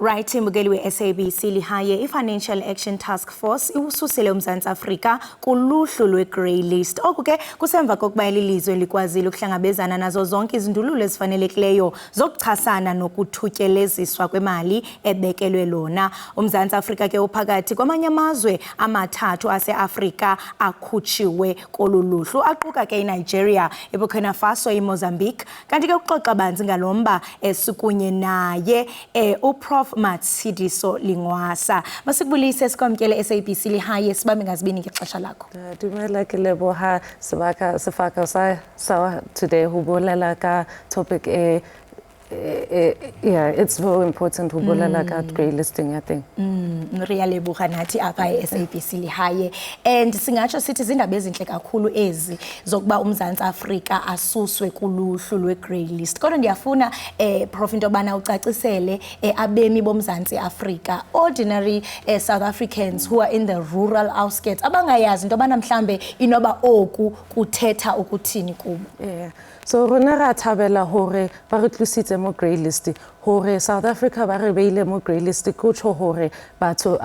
Right, imbukeli we-SABC lihaye i-Financial Action Task Force iwususele uMzantsi Afrika kuluhlu lwe-grey list. Oku ke kusemva kokuba ilizwe likwazile ukuhlangabezana nazo zonke izindululo ezifanelekileyo zokuchasana nokuthutyeleziswa kwemali ebekelwe lona. uMzantsi Afrika ke uphakathi kwamanye amazwe amathathu ase-Afrika akhutshiwe kolu luhlu, aquka ke iNigeria, iBurkina Faso, iMozambique. Kanti ke ukuxoxa banzi ngalomba sikunye naye uProf Matshidiso Lingwasa. Masikubulise sikwamkele SABC lihaye sibambe ngazibini ngexesha lakho. Dumela ke leboha sebaka sefaka sa today ho bolela ka topic yeah, it's very important ho bolela ka grey listing I think. Ria leboga nathi apha SABC lihaye, and singatsho sithi izindaba ezinhle kakhulu ezi zokuba uMzantsi Afrika asuswe kuluhlu lwe-grey list. Kodwa ndiyafuna Prof into bana ucacisele abemi boMzantsi Afrika, ordinary South Africans who are in the rural outskirts abangayazi into bana mhlambe inoba oku kuthetha ukuthini kubo. Yeah. So rona ra thabela hore ba re tlusitse mo grey list hore South Africa ba re beile mo grey list kutsho hore batho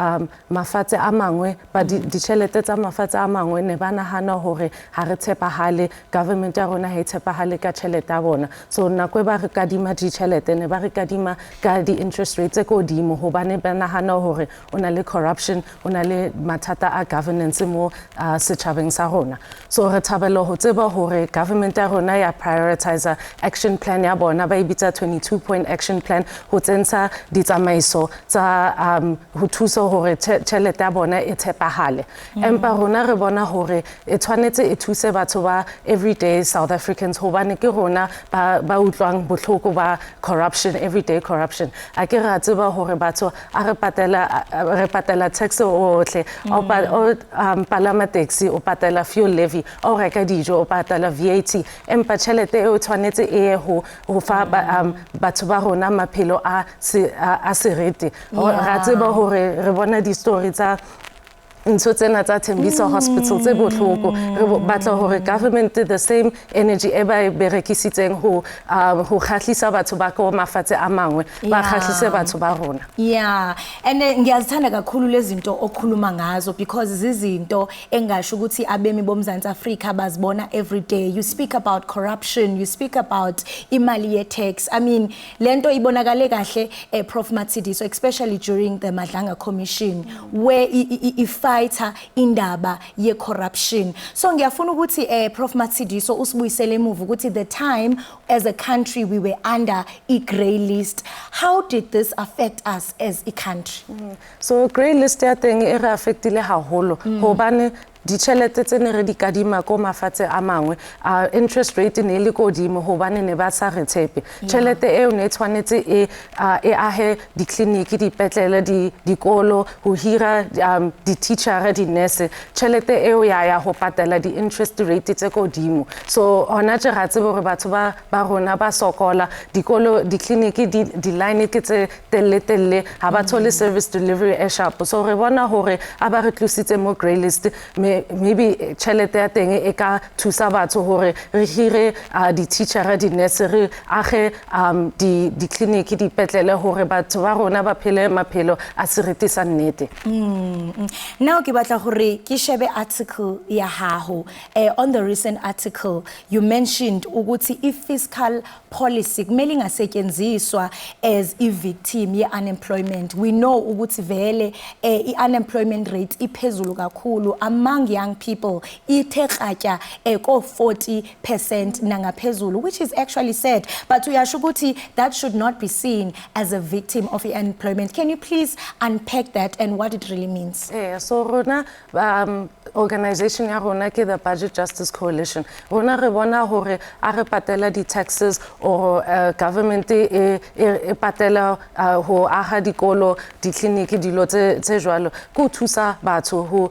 mafatshe a mangwe ba ditšhelete tsa mafatshe a mangwe ne ba nahana hore ha re tshepahale, government ya rona ha e tshepahale ka tšhelete ya bona. So nakwe ba re kadima ditšhelete ne ba re kadima ka di-interest rates ko dimo hobane ba nahana hore ona le corruption, ona le mathata a governance mo setjhabeng sa rona. So re thabela ho tseba hore government ya rona ya prioritize action plan ya bona ba ibitsa 22-point action plan ho tsentsha ditsamaiso tsa ho thusa hore tšhelete ya bona e tshepahale. Empa rona re bona hore e tshwanetse e thuse batho ba everyday South Africans hobane ke rona ba utlwang bohloko ba corruption, everyday corruption. A ke ra tseba hore batho a re patela tax ohle, o palama taxi, o patela fuel levy, o reka dijo, o patela VAT. Empa tšhelete eo tshwanetse e ho fa batho ba rona maphelo a serete. Ra tseba hore re bona di story tsa ntho tsena tsa Thembiso Hospital tse bohloko. Re batla hore government the same energy e ba berekisitseng ho khahlisa batho ba ko mafatshe a mangwe ba khahlise batho ba rona. Yeah, and ngiyazithanda kakhulu lezi zinto okhuluma ngazo because izinto engasho ukuthi abemi boMzantsi Afrika bazibona every day. You speak about corruption, you speak about imali ye tax. I mean lento ibonakale kahle Prof Matshidiso, especially during the Madlanga Commission where fighter indaba ye corruption. So ngiyafuna ukuthi Prof Matshidiso usibuyisele emuva ukuthi the time as a country we were under a grey list. How did this affect us as a country? So grey list ya teng e re affectile haholo hobane ditšhelete tse ne re di kadima ko mafatshe a mangwe interest rate ne le kodimo hobane ne ba sa re tshepe. Tšhelete eo ne tshwanetse e ahe di-clinic, dipetlele, dikolo, ho hira di-teacher, di-nurse. Tšhelete eo ya ho patela di-interest rate tse kodimo. So hona tje ra tseba hore batho ba rona ba sokola, dikolo, di-clinic, di-line ke tse telle ha ba thole service delivery e sharp. So re bona hore a ba re tlusitse mo grey list maybe tšhelete ya teng e ka thusa batho hore re hire di-teacher, di-nurse, re age di-clinic, dipetlele hore batho ba rona ba phele maphelo a seriti sa nnete. Now ke batla hore ke shebe article ya haho. On the recent article you mentioned ukuthi i-fiscal policy kumele ingasetshenziswa as i-victim ye-unemployment. We know ukuthi vele i-unemployment rate iphezulu kakhulu among young people ithe kratya ko 40% nangaphezulu, which is actually sad, but uyasho ukuthi that should not be seen as a victim of unemployment. Can you please unpack that and what it really means? Yeah, so rona organization ya rona ke the Budget Justice Coalition. Rona re bona hore a re patela di-taxes or government e patela ho aha dikolo, di-clinic, dilo tse jwalo, go thusa batho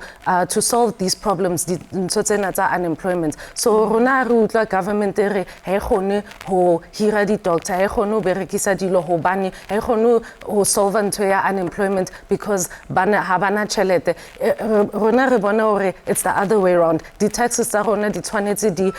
to solve solve these problems ntho tsena tsa unemployment. So rona re utlwa government re ha e kgone ho hira di-doctor, ha e kgone ho berekisa dilo hobane ha e kgone ho solve ntho ya unemployment because ha bana tjhelete. Rona re bona hore it's the other way around. Di-taxes tsa rona di tshwanetse di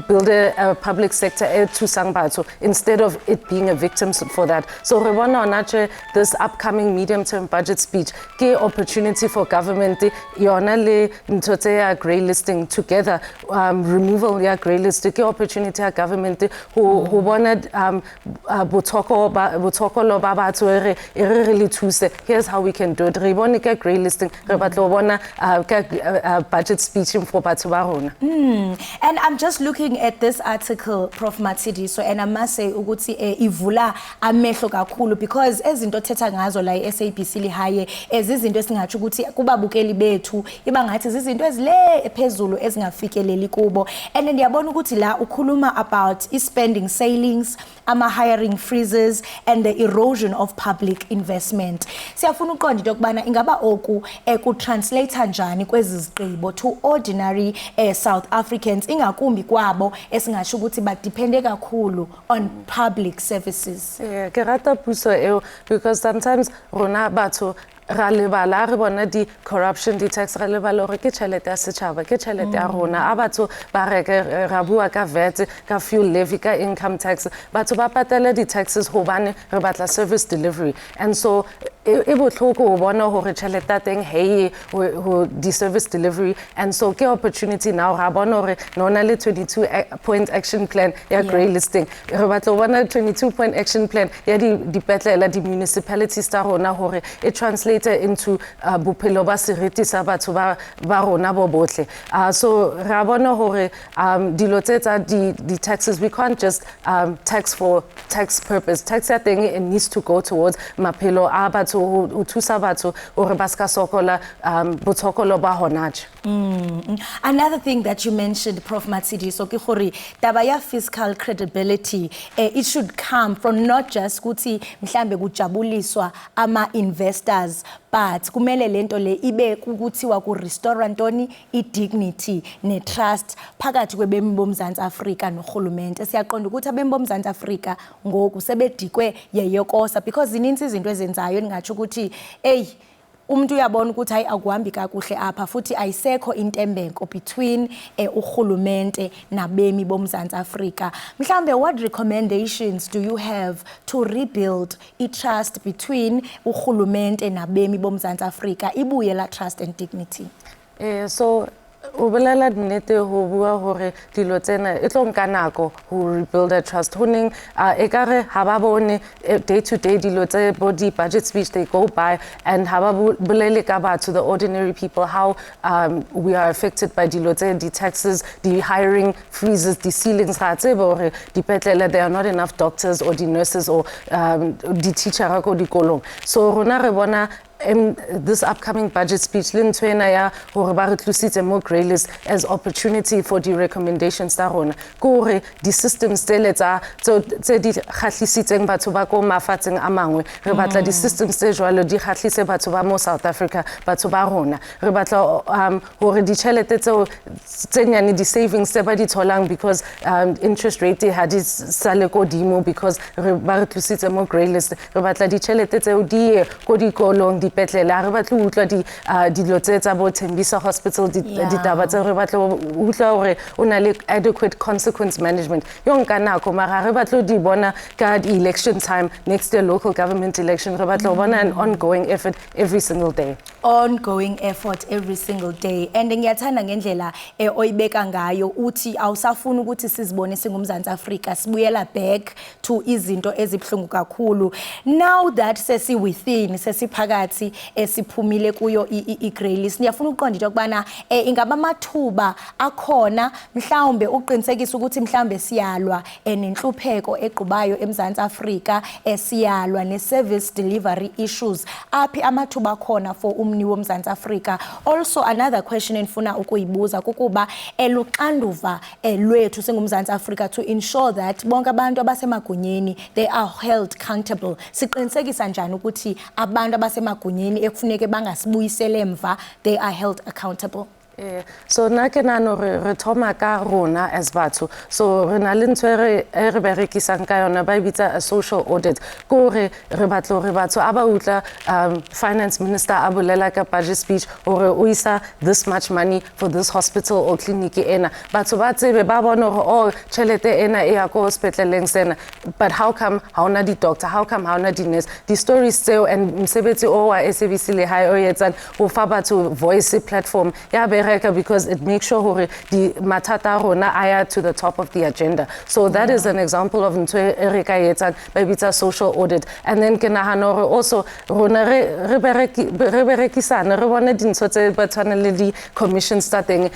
build a public sector e thusang batho instead of it being a victim for that. So re bona hona tje this upcoming medium-term budget speech ke opportunity for government yona le ntho tse ya grey listing together, removal ya grey list ke opportunity ya government ho bona botokolo ba batho re le thuse. Here's how we can do it. Re bone ke grey listing re batla ho bona budget speech for batho ba rona. And I'm just looking at this article, Prof Matsidiso, and I must say ukuthi ivula amehlo kakhulu because ezinto thetha ngazo la iSABC lihaye ezizinto esingathi ukuthi kubabukeli bethu iba ngathi izinto ezile ephezulu ezingafikeleli kubo. And ndiyabona ukuthi la ukhuluma about spending ceilings, hiring freezes and the erosion of public investment. Siyafuna uqonda into yokubana ingaba oku ku-translate njani kwezi zigqibo to ordinary South Africans ingakumbi kwabo esingasho ukuthi badepende kakhulu on public services. Yeah, ke rata puso eo because sometimes rona batho ra lebala re bona di corruption di tax ra lebala hore ke tjhelete ya setjhaba ke tjhelete ya rona a batho ba reke ra bua ka VAT ka fuel levy ka income tax batho ba patela di taxes hobane re batla service delivery, and so e botlhoko ho bona hore tjhelete ya teng hey ho di service delivery, and so ke opportunity now ra bona hore nona le 22-point action plan ya grey listing re batla ho bona 22-point action plan ya di petlela di municipalities tsa rona hore e translate into bophelo ba seriti sa batho ba rona bo botle. So ra bona hore dilo tsa di taxes we can't just tax for tax purpose. Tax ya teng it needs to go towards maphelo a batho o thusa batho hore ba ska sokola botokolo ba honaje. Another thing that you mentioned, Prof Matsidiso, ke gore taba ya fiscal credibility it should come from not just ukuthi mhlambe kujabuliswa ama investors but kumele lento le ibe kukuthiwa ku restaurant oni i-dignity ne-trust phakathi kwebemi boMzantsi Afrika nohulumente. Siyaqonda ukuthi abemi boMzantsi Afrika ngoku sebedikwe yeyokosa because zininzi izinto ezenzayo ningathi ukuthi umuntu uyabona ukuthi hayi akuhambi kakuhle apha futhi ayisekho intembeko between uhulumente nabemi boMzantsi Afrika. Mhlambe what recommendations do you have to rebuild i-trust between uhulumente nabemi boMzantsi Afrika ibuye la trust and dignity? So o bolela nnete ho bua hore dilo tsena e tlo nka nako ho rebuild a trust honing ekare ha ba bone day to day dilo tse body budget speech they go by and ha ba bolele ka batho the ordinary people how we are affected by dilo tse di taxes, the hiring freezes, the ceilings ra tse bore dipetlele there are not enough doctors or the nurses or the teacher ra go dikolong. So rona re bona in this upcoming budget speech lintwena ya hore ba re tlusitse mo grey list as opportunity for the recommendations tsa rona gore di systems tse di khatlisitseng batho ba ko mafatsheng a mangwe re batla di systems tse jwalo di khatlise batho ba mo South Africa batho ba rona re batla hore di tjhelete tse nyane di savings tse ba di tholang because interest rate ha di sale kodimo because ba re tlusitse mo grey list re batla di tjhelete tse di ko dikolong di petlela re batla utlwa dilo tsa bo Tembisa Hospital di taba tse re batla utlwa hore ona le adequate consequence management yonka nako mara re batla di bona ka election time next year local government election re batla bona an ongoing effort every single day. Ongoing effort every single day. And ngiyathanda ngendlela oyibeka ngayo uthi awusafuna ukuthi sizibone singumzantsi Afrika sibuyela back to izinto ezibhlungu kakhulu. Now that sesi within sesiphakathi esiphumile kuyo i-grey list ngiyafuna uqonda into yokubana ingaba amathuba akhona mhlawumbe uqinisekisa ukuthi mhlawumbe siyalwa nenhlupheko equbayo eMzantsi Afrika siyalwa ne-service delivery issues aphi amathuba akhona for kumni womzantsi Afrika. Also another question endifuna ukuyibuza kukuba luxanduva lwethu singumzantsi Afrika to ensure that bonke abantu abasemagunyeni they are held accountable. Siqinisekisa njani ukuthi abantu abasemagunyeni ekufuneke bangasibuyisele emva they are held accountable? So na ke nano re thoma ka rona as batho, so re na le ntho re berekisang ka yona ba bitsa a social audit ko re batlo re batho aba utla finance minister a bolela ka budget speech or o isa this much money for this hospital or clinic ena batho ba tsebe ba bona hore oh tšhelete ena e ya ko hospitaleng sena, but how come ha ona di doctor, how come ha ona di nurse, di stories tseo and msebetsi o wa SABC le hae o yetsang ho fa batho voice platform ya because it makes sure hore di matata rona aya to the top of the agenda. So that is an example of ntwe ereka yetsang ba bitsa social audit. And then ke nahana hore also rona re berekisana re bona dintho tse ba tshwana le di commission starting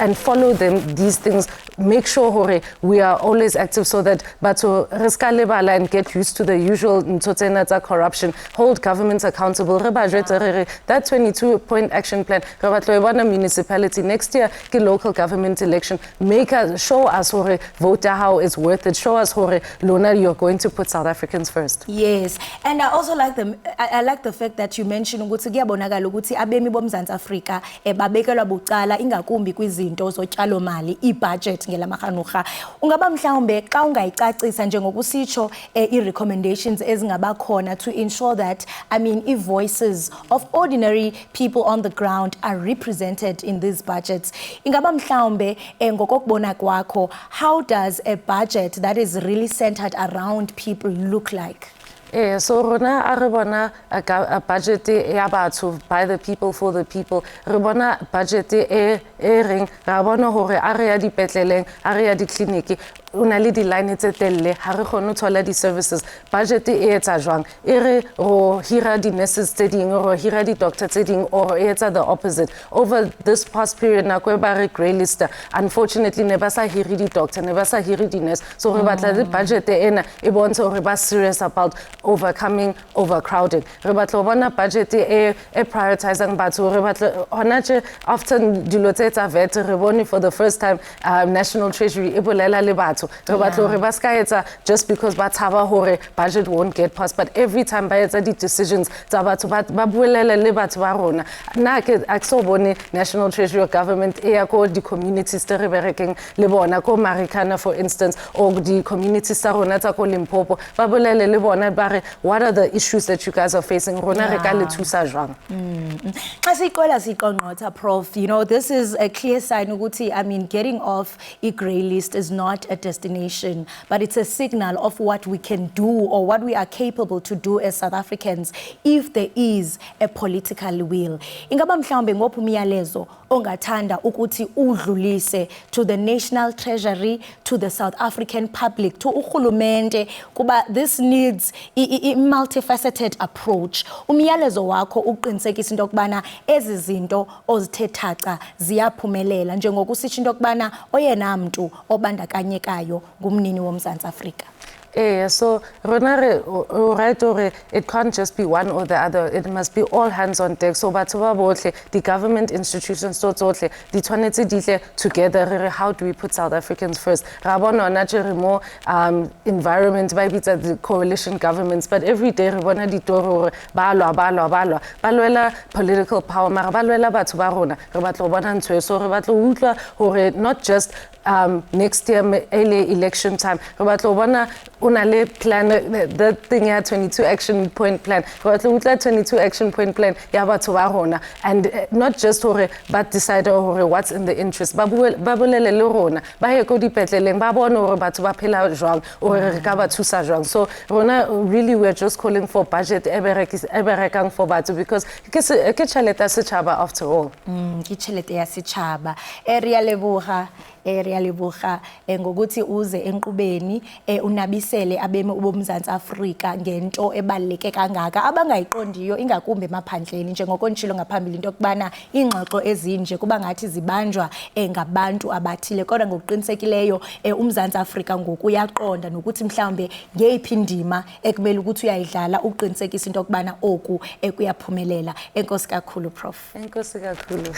and follow them these things, make sure hore we are always active so that batho re ska lebala and get used to the usual ntho tsena tsa corruption, hold governments accountable. Re ba jwetsa re that 22-point action plan re batlo e bona municipality next year ke local government election, show us hore vote how is worth it, show us hore lona you're going to put South Africans first. Yes, and I also like I like the fact that you mentioned ukuthi kuyabonakala ukuthi abemi bomzantsi Afrika babekelwa bucala ingakumbi kwizinto zotyalo mali i-budget ngelamahanuha. Ungaba mhlawumbe xa ungayicacisa njengokusitsho i-recommendations ezingaba khona to ensure that i-voices of ordinary people on the ground are represented in these budgets. Ingaba mhlawumbe ngokokubona kwakho, how does a budget that is really centered around people look like? So rona a re bona a budget ya batho, by the people, for the people. Re bona budget e reng ra bona hore a re ya dipetleleng, a re ya di-clinic una le di-line tse telle ha re kgone ho thola di-services. Budget e etsa jwang e re ro hira di-nurses tse ding, ro hira di-doctor tse ding, or e etsa the opposite. Over this past period nako e ba re grey list, unfortunately ne ba sa hiri di-doctor, ne ba sa hiri di-nurse, so re batla le budget ena e bontshe hore ba serious about overcoming overcrowding. Re batla bona budget e prioritizing batho. Re batla hona tje after dilo tse tsa vet re bone for the first time National Treasury e bolela le batho. Re batla re ba ska etsa just because ba tshaba hore budget won't get passed, but every time ba etsa di decisions tsa batho ba buelela le batho ba rona. Na ke akso bone National Treasury government e ya ko di communities te re berekeng le bona ko Marikana for instance, or di communities tsa rona tsa ko Limpopo ba bolele le bona ba re what are the issues that you guys are facing, rona re ka le thusa jwang. Xa siqala siqonqotha Prof, you know, this is a clear sign ukuthi getting off i-grey list is not a destination, but it's a signal of what we can do or what we are capable to do as South Africans if there is a political will. Ingaba mhlawumbe ngophi umyalezo ongathanda ukuthi udlulise to the National Treasury, to the South African public, to urhulumente, kuba this needs a multifaceted approach. Umyalezo wakho uqinisekisa into yokubana ezi zinto ozithethaca ziyaphumelela njengokusitsho into yokubana oyena mntu obandakanyekayo ngumnini womzantsi Afrika. So right, it can't just be one or the other, it must be all hands on deck. So batho ba bohle, the government institutions tsohle di tshwanetse ditle together. How do we put South Africans first? Ra bona hona tje more environment ba bitsa the coalition governments, but every day re bona ditoro ba lwela political power, mara ba lwela batho ba rona. Re batla bona ntho so re batla utlwa hore not just next year early election time re batla bona una le plan, the thing ya 22 action point plan, re batla utla 22 action point plan ya batho ba rona, and not just hore ba decide hore what's in the interest, ba bolele le rona ba ye go dipetleleng ba bona hore batho ba phela jwang or re ka ba thusa jwang. So rona really we're just calling for budget e berekang for batho, because ke tšhelete ya setšhaba after all. Ke tšhelete ya setšhaba. Rea leboga Realeboga ngokuthi uze enqubeni unabisele abemi boMzantsi Afrika ngento ebaluleke kangaka abangayiqondiyo ingakumbe emaphandleni njengokonjilo ngaphambili into yokubana ingxoxo ezinje kuba ngathi zibanjwa ngabantu abathile kodwa ngokuqinisekileyo uMzantsi Afrika ngokuyaqonda nokuthi mhlawumbe ngeyiphi indima ekumele ukuthi uyayidlala uqinisekisa into yokubana oku kuyaphumelela. Enkosi kakhulu Prof. Enkosi kakhulu.